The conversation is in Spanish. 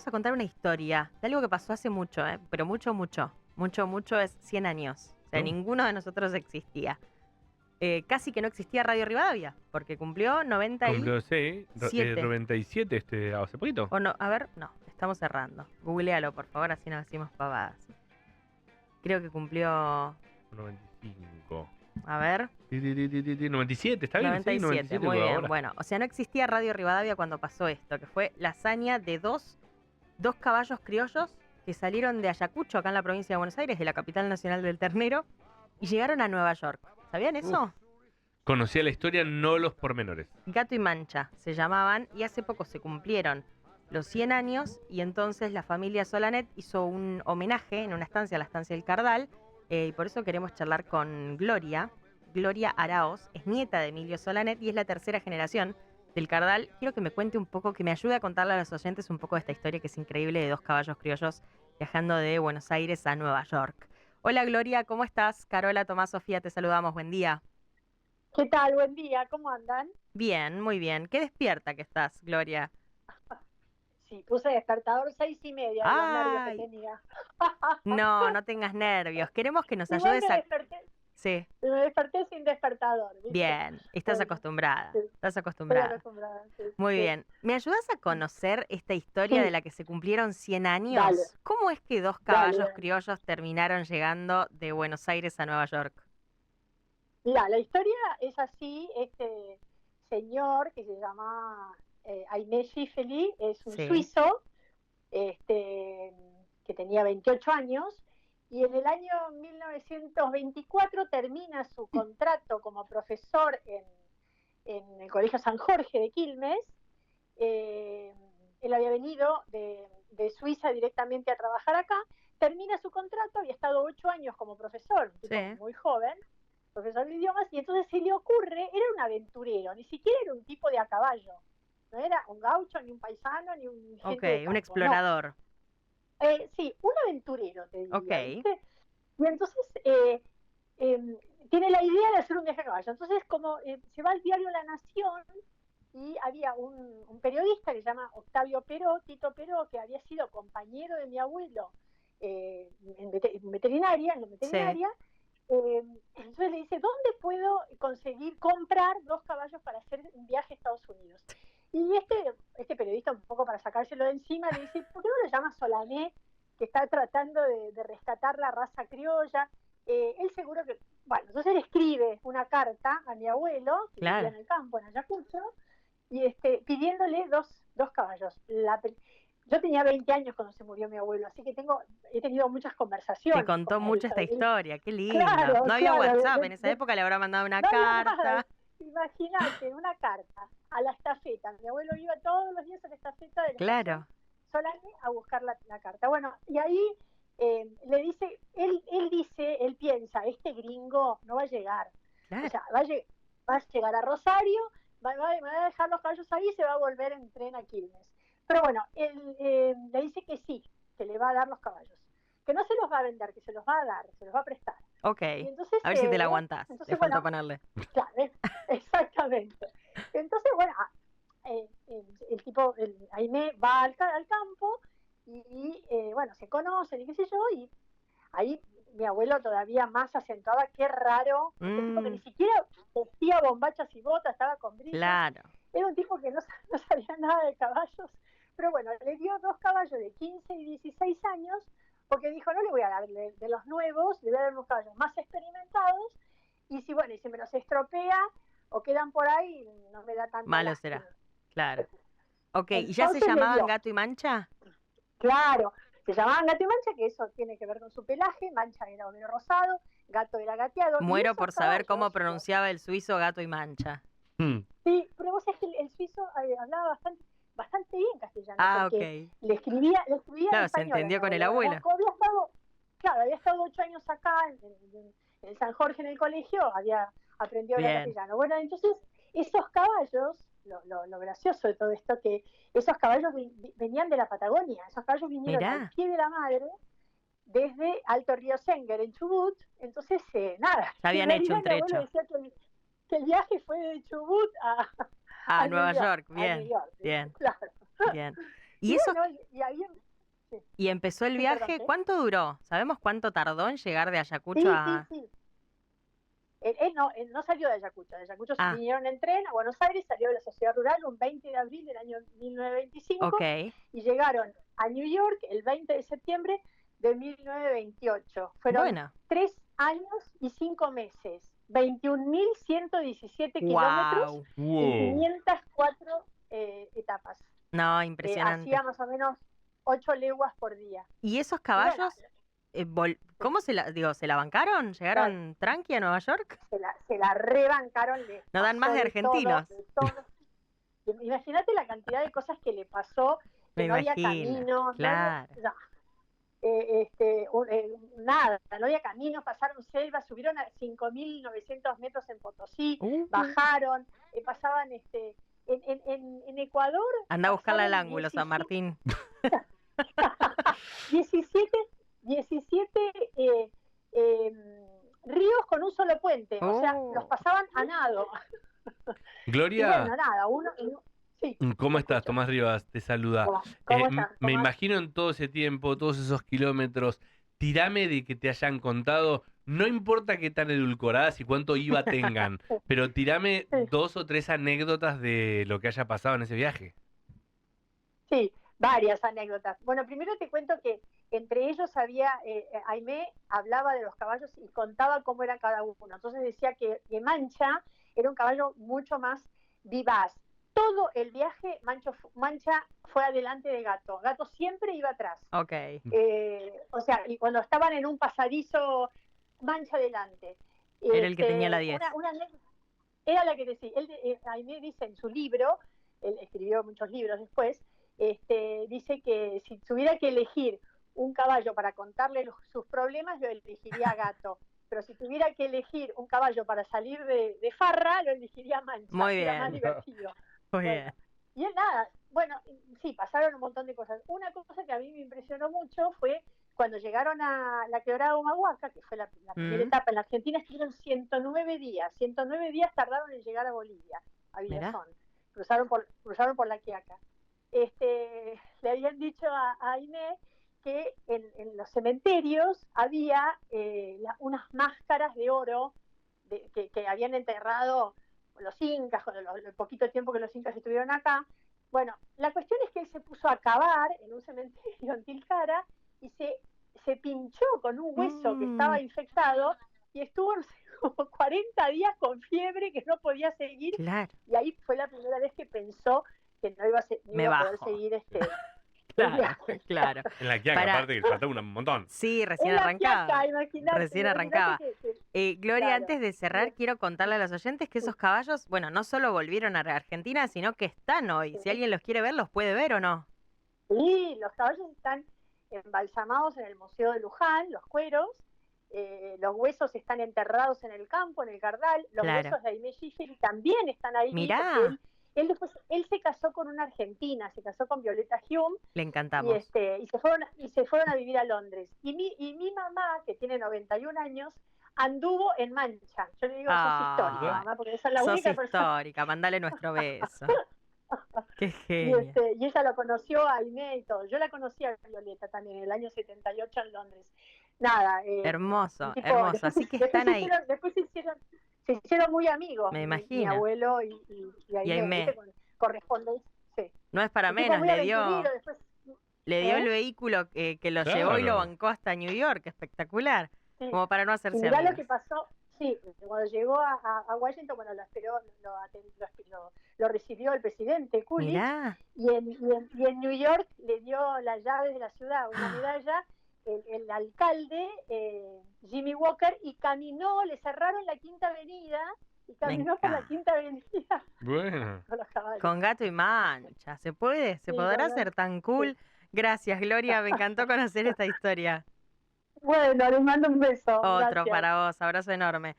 vamos a contar una historia de algo que pasó hace mucho, pero mucho, mucho. Mucho, mucho es 100 años. O sea, ninguno de nosotros existía. Casi que no existía Radio Rivadavia, porque cumplió Cumplió, sí, 97. 97 hace poquito. O no, a ver, no, estamos cerrando. Googlealo, por favor, así no decimos pavadas. Creo que cumplió... 95. A ver... 97, ¿está bien? 97, Sí, 97 muy bien. ahora. Bueno, o sea, no existía Radio Rivadavia cuando pasó esto, que fue la hazaña de dos caballos criollos que salieron de Ayacucho, acá en la provincia de Buenos Aires, de la capital nacional del ternero, y llegaron a Nueva York. ¿Sabían eso? Conocía la historia, no los pormenores. Gato y Mancha se llamaban, y hace poco se cumplieron los 100 años, y entonces la familia Solanet hizo un homenaje en una estancia, la estancia del Cardal, y por eso queremos charlar con Gloria. Gloria Araoz es nieta de Emilio Solanet y es la tercera generación del Cardal. Quiero que me cuente un poco, que me ayude a contarle a los oyentes un poco de esta historia que es increíble de dos caballos criollos viajando de Buenos Aires a Nueva York. Hola Gloria, ¿cómo estás? Carola, Tomás, Sofía, te saludamos, buen día. ¿Qué tal? Buen día, ¿cómo andan? Bien, muy bien. ¿Qué despierta que estás, Gloria? Sí, puse despertador 6:30 de los nervios que Ay, tenía. no, no tengas nervios. Queremos que nos Igual ayudes a... Sí, me desperté sin despertador, ¿viste? bien, estás Bueno, acostumbrada, sí, estás estoy acostumbrada. acostumbrada. Sí, Muy sí. bien. ¿Me ayudas a conocer esta historia Sí. de la que se cumplieron 100 años? Dale. ¿Cómo es que dos caballos Dale. criollos terminaron llegando de Buenos Aires a Nueva York? Mirá, la historia es así. Este señor que se llama Aimé Schifeli es un Sí. suizo que tenía 28 años, y en el año 1924 termina su contrato como profesor en el Colegio San Jorge de Quilmes. Él había venido de Suiza directamente a trabajar acá, termina su contrato, había estado 8 años como profesor, un tipo Sí. muy joven, profesor de idiomas, y entonces se le ocurre, era un aventurero, ni siquiera era un tipo de a caballo, no era un gaucho, ni un paisano, ni un gente Ok, de un campo, explorador. no. Sí, un aventurero, te diría, Ok. ¿viste? Y entonces tiene la idea de hacer un viaje a caballo. Entonces, como se va al diario La Nación, y había un periodista que se llama Octavio Peró, Tito Peró, que había sido compañero de mi abuelo en veterinaria, Sí. entonces le dice, ¿dónde puedo comprar 2 caballos para hacer un viaje a Estados Unidos? Y este periodista, un poco para sacárselo de encima, le dice, ¿por qué no lo llama Solanet, que está tratando de rescatar la raza criolla? Él seguro que... Bueno, entonces le escribe una carta a mi abuelo, que vivía en el campo, en Ayacucho, y pidiéndole dos caballos. Yo tenía 20 años cuando se murió mi abuelo, así que he tenido muchas conversaciones. Te contó con él mucho esta sobre historia, qué lindo. Claro, No había claro, WhatsApp, en esa época le habrá mandado una no había carta. nada. Imagínate, una carta a la estafeta. Mi abuelo iba todos los días a la estafeta de la Claro. Solanet a buscar la carta. Bueno, y ahí le dice, él piensa, este gringo no va a llegar. Claro. O sea, va a llegar a Rosario, va a dejar los caballos ahí y se va a volver en tren a Quilmes. Pero bueno, él le dice que sí, que le va a dar los caballos. Que no se los va a vender, que se los va a dar, se los va a prestar. Ok, Y entonces, a ver si te la aguantás, le falta ponerle. Claro, exactamente. Entonces, bueno, el tipo, Aimé va al campo y bueno, se conocen y qué sé yo, y ahí mi abuelo todavía más acentuaba, qué raro, este tipo que ni siquiera vestía bombachas y botas, estaba con brillos. Claro. Era un tipo que no sabía nada de caballos, pero bueno, le dio 2 caballos de 15 y 16 años, porque dijo, no le voy a dar de los nuevos, le voy a dar unos caballos más experimentados, y si me los estropea o quedan por ahí, no me da tanta malo lástima. será, claro. Ok, Entonces, ¿y ya se llamaban Gato y Mancha? Claro, se llamaban Gato y Mancha, que eso tiene que ver con su pelaje. Mancha era ovino rosado, Gato era gateado. Muero por saber cómo pronunciaba el suizo Gato y Mancha. Sí, pero vos sabés que el suizo hablaba bastante bien castellano, porque ok. le escribía claro, en español. Se entendió con el abuelo. Había estado 8 años acá en San Jorge en el colegio, había aprendido a hablar castellano. Bueno, entonces esos caballos, lo gracioso de todo esto, que esos caballos venían de la Patagonia, esos caballos vinieron al pie de la madre desde Alto Río Senguer en Chubut, entonces nada. Habían hecho un trecho. Mi abuelo decía que el viaje fue de Chubut a Nueva York, bien, a New York, bien, claro. bien. Y eso, bueno, y ahí, sí, y empezó el sí, perdón, viaje, ¿qué? ¿cuánto duró? ¿Sabemos cuánto tardó en llegar de Ayacucho Sí, a...? sí. Él no salió de Ayacucho Ah, vinieron en tren a Buenos Aires, salió de la sociedad rural un 20 de abril del año 1925 ok. y llegaron a New York el 20 de septiembre de 1928. Fueron Bueno, 3 años y 5 meses, 21.117 kilómetros wow. en Wow. 504 etapas. No, impresionante. Hacía más o menos 8 leguas por día. ¿Y esos Y bueno, caballos, cómo se la bancaron? claro, ¿Llegaron tranqui a Nueva York? se la rebancaron, les No dan más pasó de de todo, argentinos, de todo. Imagínate la cantidad de cosas que le pasó, me que no había imagino. caminos, no había, Claro. no, nada, no había caminos, pasaron selvas, subieron a 5.900 metros en Potosí, Uh, bajaron, pasaban, en Ecuador anda a buscarla al pasaron ángulo, San Martín. 17, 17 ríos con un solo puente, o sea, los pasaban a nado. Y Gloria, bueno, nada, sí, ¿cómo te estás? escucho. Tomás Rivas te saluda. ¿Cómo estás, Me Tomás? imagino en todo ese tiempo, todos esos kilómetros, tirame de que te hayan contado, no importa qué tan edulcoradas y cuánto IVA tengan, pero tirame Sí, 2 o 3 anécdotas de lo que haya pasado en ese viaje. sí, varias anécdotas. Bueno, primero te cuento que entre ellos había, Aimé hablaba de los caballos y contaba cómo era cada uno. Entonces decía que Mancha era un caballo mucho más vivaz. Todo el viaje Mancha fue adelante de Gato. Gato siempre iba atrás. Ok, O sea, y cuando estaban en un pasadizo, Mancha adelante. era el que tenía la 10. Era la que decía, Aimé dice en su libro, él escribió muchos libros después, dice que si tuviera que elegir un caballo para contarle sus problemas, lo elegiría a Gato. Pero si tuviera que elegir un caballo para salir de farra, lo elegiría Mancha, Muy que era más bien, divertido. muy Bueno, bien. y él nada, bueno, sí, pasaron un montón de cosas. Una cosa que a mí me impresionó mucho fue cuando llegaron a la quebrada Humahuaca, que fue la primera Mm, etapa en la Argentina, estuvieron 109 días tardaron en llegar a Bolivia, a mirá, Villazón, cruzaron por la Quiaca. Le habían dicho a Inés que en los cementerios había unas máscaras de oro que habían enterrado los incas, con el poquito tiempo que los incas estuvieron acá. Bueno, la cuestión es que él se puso a cavar en un cementerio en Tilcara y se pinchó con un hueso que estaba infectado y estuvo como 40 días con fiebre que no podía seguir, claro, y ahí fue la primera vez que pensó que no iba me a poder bajo. seguir el Claro, viaje. claro. En la Quiaca, Para, aparte que le faltaba un montón. sí, recién En la arrancaba. Quiaca, imagínate, Recién arrancaba. Gloria, claro. antes de cerrar, Bien, quiero contarle a los oyentes que esos caballos, bueno, no solo volvieron a Argentina, sino que están hoy. Si alguien los quiere ver, ¿los puede ver o no? sí, los caballos están embalsamados en el Museo de Luján, los cueros, los huesos están enterrados en el campo, en el Cardal, los Claro. huesos de Aimé Giferi también están ahí, Mirá, porque él se casó con una argentina, se casó con Violeta Hume, le y, encantamos. y se fueron a vivir a Londres. Y mi mamá, que tiene 91 años, anduvo en Mancha. Yo le digo, sos histórica, Ay, mamá, porque esa es la sos única persona. histórica, mandale nuestro beso. Qué Y, genia. y ella lo conoció a Aimé y todo. Yo la conocí a Violeta también en el año 78 en Londres. Nada, Hermoso, tipo, hermoso. Así que están ahí. después se hicieron muy amigos, Me mi imagino. abuelo y Y Aimé, Aimé. ¿viste? Correspondencia. Sí. No es para Un tipo menos, muy aventurero, después, le dio el vehículo que lo llevó y lo Claro. bancó hasta New York. Espectacular. Sí. Como para no Y hacerse mirá lo amigos. que pasó, sí, cuando llegó a Washington, bueno, lo esperó, lo recibió el presidente Coolidge, Mirá, y en New York le dio las llaves de la ciudad, una medalla, el alcalde, Jimmy Walker, y caminó, le cerraron la Quinta Avenida, y caminó por la encanta. Quinta Avenida Bueno. con los caballos. Con Gato y Mancha. ¿Se puede? ¿Se Sí, podrá con ser tan cool? Gracias, Gloria. Me encantó conocer esta historia. Bueno, les mando un beso. Otro Gracias. para vos. Abrazo enorme.